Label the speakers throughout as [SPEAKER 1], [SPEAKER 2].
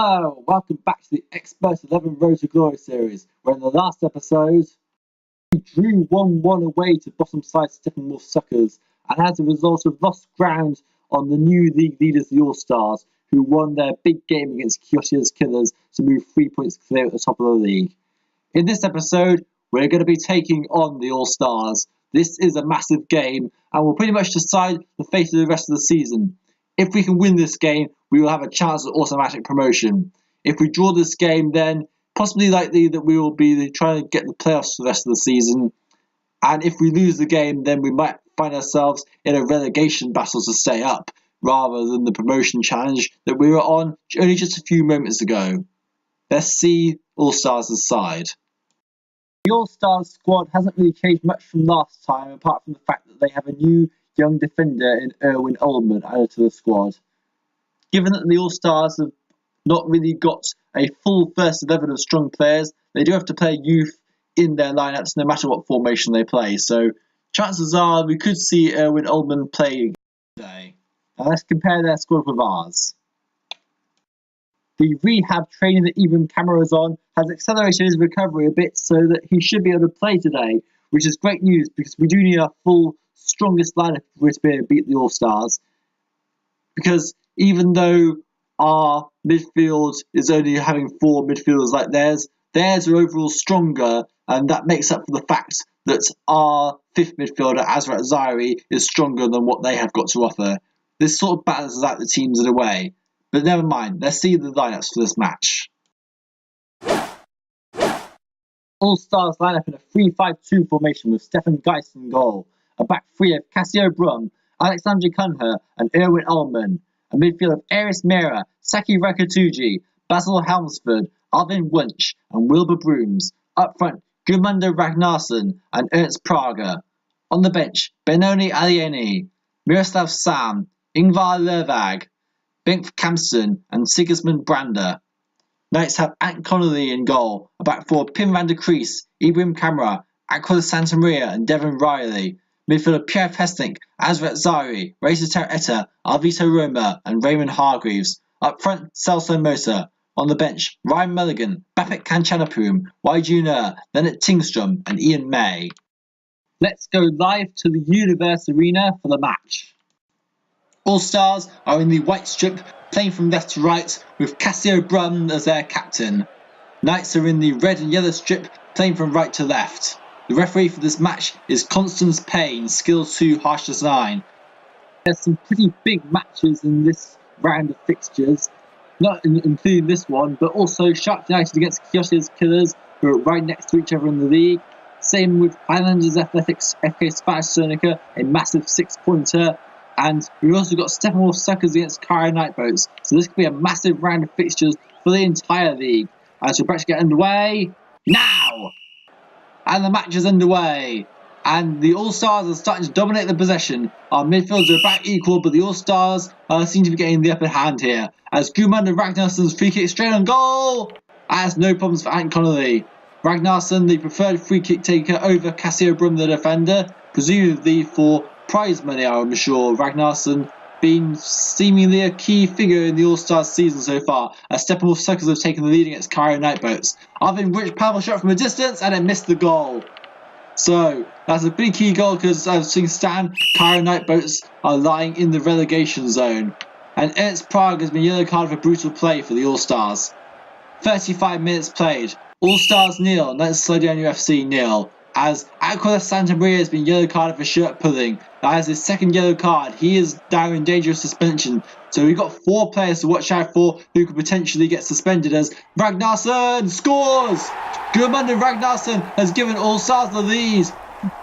[SPEAKER 1] Hello, welcome back to the Xpert 11 Road to Glory series, where in the last episode, we drew 1-1 away to bottom side Steppenwolf Suckers, and as a result have lost ground on the new league leaders, the All-Stars, who won their big game against Kyoto's Killers to move 3 points clear at the top of the league. In this episode, we're going to be taking on the All-Stars. This is a massive game, and will pretty much decide the fate of the rest of the season. If we can win this game, we will have a chance at automatic promotion. If we draw this game, then possibly likely that we will be trying to get the playoffs for the rest of the season. And if we lose the game, then we might find ourselves in a relegation battle to stay up, rather than the promotion challenge that we were on only just a few moments ago. Let's see All-Stars aside. The All-Stars squad hasn't really changed much from last time, apart from the fact that they have a new young defender in Erwin Ullman added to the squad. Given that the All-Stars have not really got a full first 11 of strong players, they do have to play youth in their lineups no matter what formation they play. So chances are we could see Erwin Ullman play today. Now let's compare their squad with ours. The rehab training that Ibrahim Qamara is on has accelerated his recovery a bit so that he should be able to play today, which is great news because we do need a full, strongest lineup for us to be able to beat the All-Stars. Because even though our midfield is only having 4 midfielders like theirs are overall stronger, and that makes up for the fact that our 5th midfielder, Azrat Zairi, is stronger than what they have got to offer. This sort of balances out the teams in a way. But never mind, let's see the lineups for this match. All-Stars line up in a 3-5-2 formation with Stefan Geist in goal, a back three of Cassio Brum, Alexander Cunha and Erwin Ullman, a midfield of Aris Mera, Saki Rakatuji, Basil Helmsford, Alvin Wunsch and Wilbur Brooms. Up front, Gudmundur Ragnarsson and Ernst Prager. On the bench, Benoni Alieni, Miroslav Sam, Ingvar Lervag, Bengt Kamsten and Sigismund Brander. Knights have Ant Connolly in goal, a back four Pim van der Kruis, Ibrahim Qamara, Aquila Santamaria and Devin Reilly. Midfielder Pierre Of Hesslink, Azrat Zairi, Ray Tataw Eta, Alvito Roma and Raymond Hargreaves. Up front, Celso Mosa. On the bench, Ryan Mulligan, Bapit Kanchanapoom, Y Junior, Leonard Tingstrom and Ian May. Let's go live to the Universe Arena for the match. All-Stars are in the white strip, playing from left to right, with Cassio Brum as their captain. Knights are in the red and yellow strip, playing from right to left. The referee for this match is Constance Payne, Skill 2, Harshness 9. There's some pretty big matches in this round of fixtures, not including this one, but also Shark United against Kyoto's Killers, who are right next to each other in the league. Same with Highlanders Athletics, FK Spanish Cernica, a massive 6-pointer. And we've also got Steppenwolf Suckers against Qamara Nightboats. So this could be a massive round of fixtures for the entire league. As we're about to get underway now! And the match is underway. And the All-Stars are starting to dominate the possession. Our midfielders are about equal, but the All-Stars seem to be getting the upper hand here. As Gudmundur Ragnarsson's free kick straight on goal! As no problems for Ant Connolly. Ragnarsson, the preferred free kick taker over Cassio Brum, the defender, presumably for prize money, I'm sure. Ragnarsson being seemingly a key figure in the All-Stars season so far, as Steppenwolf Suckers have taken the lead against Qamara Nightboats. Alvin Wunsch powerful shot from a distance, and it missed the goal. So, that's a pretty key goal because as things stand, Qamara Nightboats are lying in the relegation zone. And Ernst Prague has been yellow carded for brutal play for the All-Stars. 35 minutes played. All-Stars nil, Knights of Slodian UFC nil. As Aquila Santamaria has been yellow carded for shirt pulling. That is his second yellow card. He is down in danger of suspension. So we've got 4 players to watch out for who could potentially get suspended as Ragnarsson scores! Gudmundur Ragnarsson has given All-Stars the lead.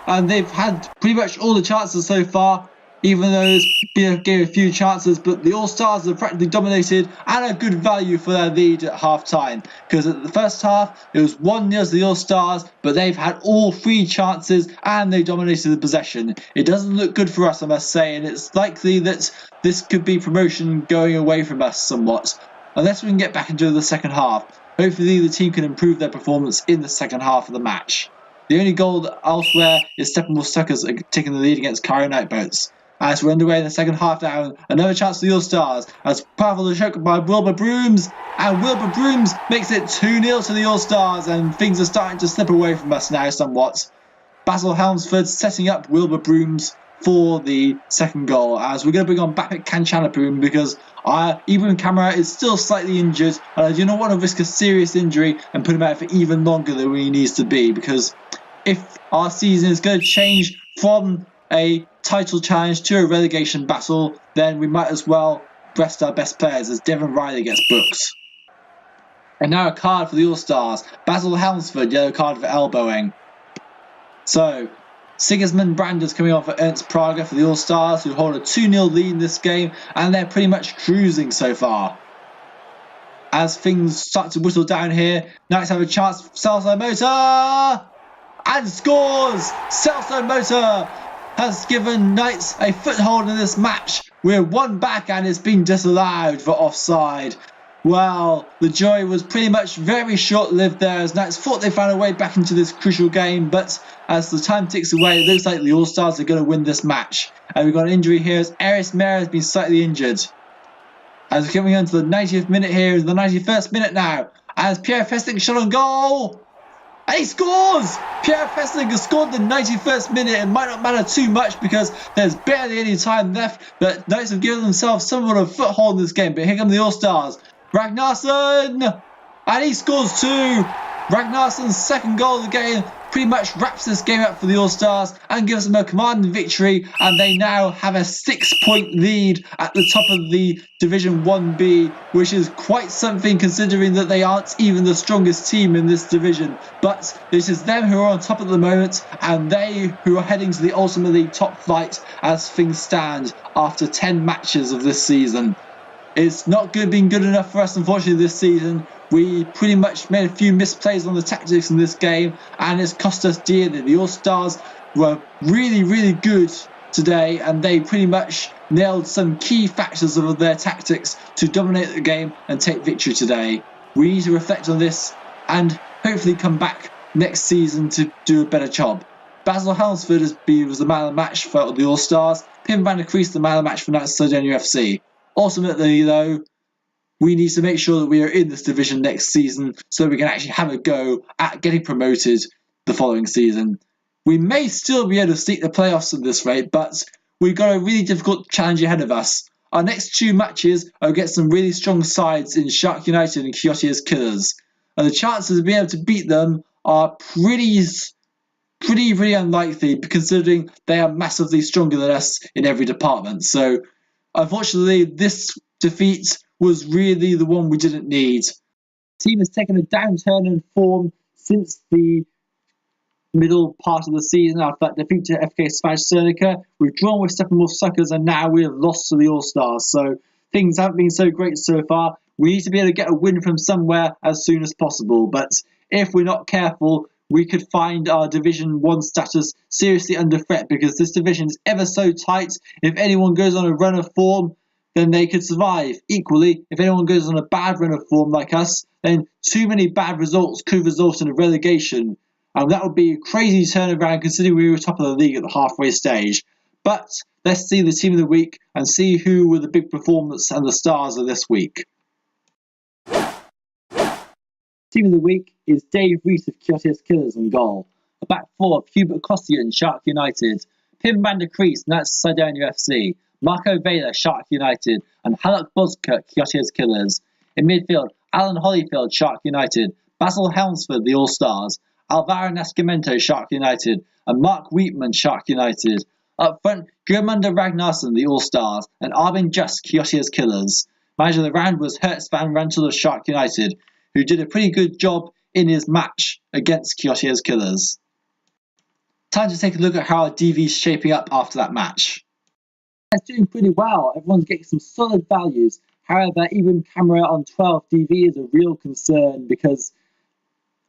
[SPEAKER 1] And they've had pretty much all the chances so far, even though it's been a few chances, but the All-Stars have practically dominated and a good value for their lead at half-time. Because at the first half, it was 1-0 to the All-Stars, but they've had all 3 chances and they dominated the possession. It doesn't look good for us, I must say, and it's likely that this could be promotion going away from us somewhat. Unless we can get back into the second half. Hopefully the team can improve their performance in the second half of the match. The only goal elsewhere is Steppenwolf Suckers taking the lead against Qamara Nightboats. As we're underway in the second half now, another chance for the All-Stars as powerful choke by Wilbur Brooms, and Wilbur Brooms makes it 2-0 to the All-Stars, and things are starting to slip away from us now somewhat. Basil Helmsford setting up Wilbur Brooms for the second goal, as we're going to bring on Bapit Kanchanapoom because Ibrahim Qamara is still slightly injured, and I do not want to risk a serious injury and put him out for even longer than he needs to be, because if our season is going to change from a title challenge to a relegation battle, then we might as well rest our best players as Devin Reilly gets booked. And now a card for the All-Stars. Basil Helmsford, yellow card for elbowing. So, Sigismund Brander's coming on for Ernst Prager for the All-Stars, who hold a 2-0 lead in this game, and they're pretty much cruising so far. As things start to whittle down here, Knights have a chance. Celso Motor! And scores! Celso Motor has given Knights a foothold in this match. We're one back and it's been disallowed for offside. Well, the joy was pretty much very short-lived there as Knights thought they found a way back into this crucial game, but as the time ticks away, it looks like the All-Stars are going to win this match. And we've got an injury here as Eris Mera has been slightly injured. As we're coming on to the 90th minute here, the 91st minute now, as Pierre Of Hesslink shot on goal. And he scores! Pierre Of Hesslink has scored the 91st minute. It might not matter too much because there's barely any time left, but Knights have given themselves somewhat of a foothold in this game. But here come the All-Stars. Ragnarsson! And he scores too! Ragnarsson's second goal of the game pretty much wraps this game up for the All-Stars and gives them a commanding victory, and they now have a 6-point lead at the top of the Division 1B, which is quite something considering that they aren't even the strongest team in this division. But this is them who are on top at the moment, and they who are heading to the ultimately top flight as things stand after 10 matches of this season. It's not been good enough for us, unfortunately, this season. We pretty much made a few misplays on the tactics in this game, and it's cost us dearly. The All-Stars were really, really good today, and they pretty much nailed some key factors of their tactics to dominate the game and take victory today. We need to reflect on this and hopefully come back next season to do a better job. Basil Helmsford was the man of the match for the All-Stars. Pim van der Kruis the man of the match for Knights Sardinia FC. Ultimately, though, we need to make sure that we are in this division next season so we can actually have a go at getting promoted the following season. We may still be able to sneak the playoffs at this rate, but we've got a really difficult challenge ahead of us. Our next two matches are against some really strong sides in Shark United and Kyoto's Killers, and the chances of being able to beat them are pretty unlikely, considering they are massively stronger than us in every department. So, unfortunately, this defeat was really the one we didn't need. The team has taken a downturn in form since the middle part of the season after that defeat to FK Smash Cernica. We've drawn with Steppenwolf Suckers and now we have lost to the All-Stars. So things haven't been so great so far. We need to be able to get a win from somewhere as soon as possible. But if we're not careful, we could find our Division 1 status seriously under threat because this division is ever so tight. If anyone goes on a run of form, then they could survive. Equally, if anyone goes on a bad run of form like us, then too many bad results could result in a relegation. And that would be a crazy turnaround considering we were top of the league at the halfway stage. But let's see the team of the week and see who were the big performers and the stars of this week. Team of the week is Dave Rees of Kyoto's Killers in goal. A back four of Hubert Costian, Shark United, Pim van der Kruis, Knights Sardinia FC, Marco Vela, Shark United, and Haluk Bozkurt, Kyoto's Killers. In midfield, Alan Holyfield, Shark United, Basil Helmsford, the All-Stars, Alvaro Nascimento, Shark United, and Mark Wheatman, Shark United. Up front, Gurmunda Ragnarsson, the All-Stars, and Armin Just, Kyoto's Killers. Manager of the round was Hertz van Rantel of Shark United, who did a pretty good job in his match against Kyoto's Killers. Time to take a look at how our DV is shaping up after that match. It's doing pretty well. Everyone's getting some solid values. However, Ibrahim Qamara on 12 DV is a real concern because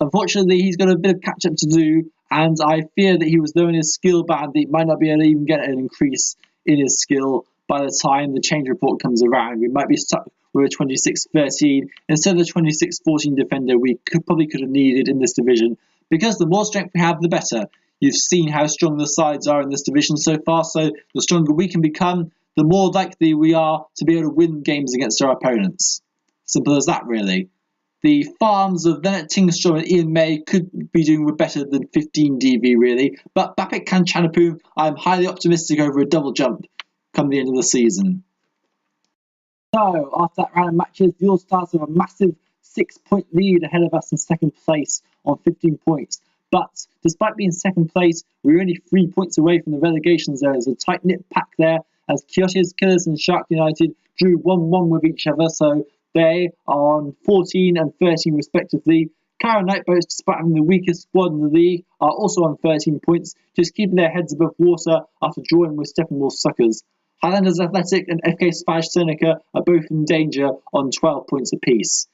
[SPEAKER 1] unfortunately he's got a bit of catch up to do, and I fear that he was low in his skill band that he might not be able to even get an increase in his skill by the time the change report comes around. We might be stuck with a 26-13 instead of the 26-14 defender we could have needed in this division, because the more strength we have, the better. You've seen how strong the sides are in this division so far, so the stronger we can become, the more likely we are to be able to win games against our opponents. Simple as that, really. The farms of Lennart Tingstrom and Ian May could be doing better than 15 DV, really, but Bapit Kanchanapoom, I'm highly optimistic over a double jump come the end of the season. So, after that round of matches, the All-Stars have a massive 6-point lead ahead of us in second place on 15 points. But despite being second place, we're only 3 points away from the relegation zone. There's a tight-knit pack there, as Kyoto's Killers and Shark United drew 1-1 with each other, so they are on 14 and 13 respectively. Qamara Nightboats, despite having the weakest squad in the league, are also on 13 points, just keeping their heads above water after drawing with Steppenwolf Suckers. Highlanders Athletic and FK Spanish Seneca are both in danger on 12 points apiece.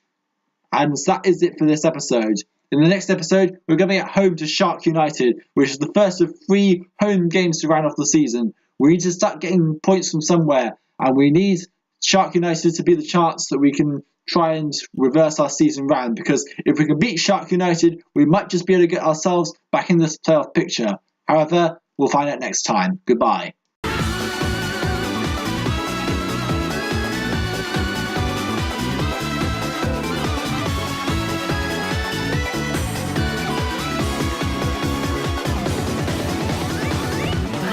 [SPEAKER 1] And that is it for this episode. In the next episode, we're going at home to Shark United, which is the first of 3 home games to round off the season. We need to start getting points from somewhere, and we need Shark United to be the chance that we can try and reverse our season round, because if we can beat Shark United, we might just be able to get ourselves back in this playoff picture. However, we'll find out next time. Goodbye.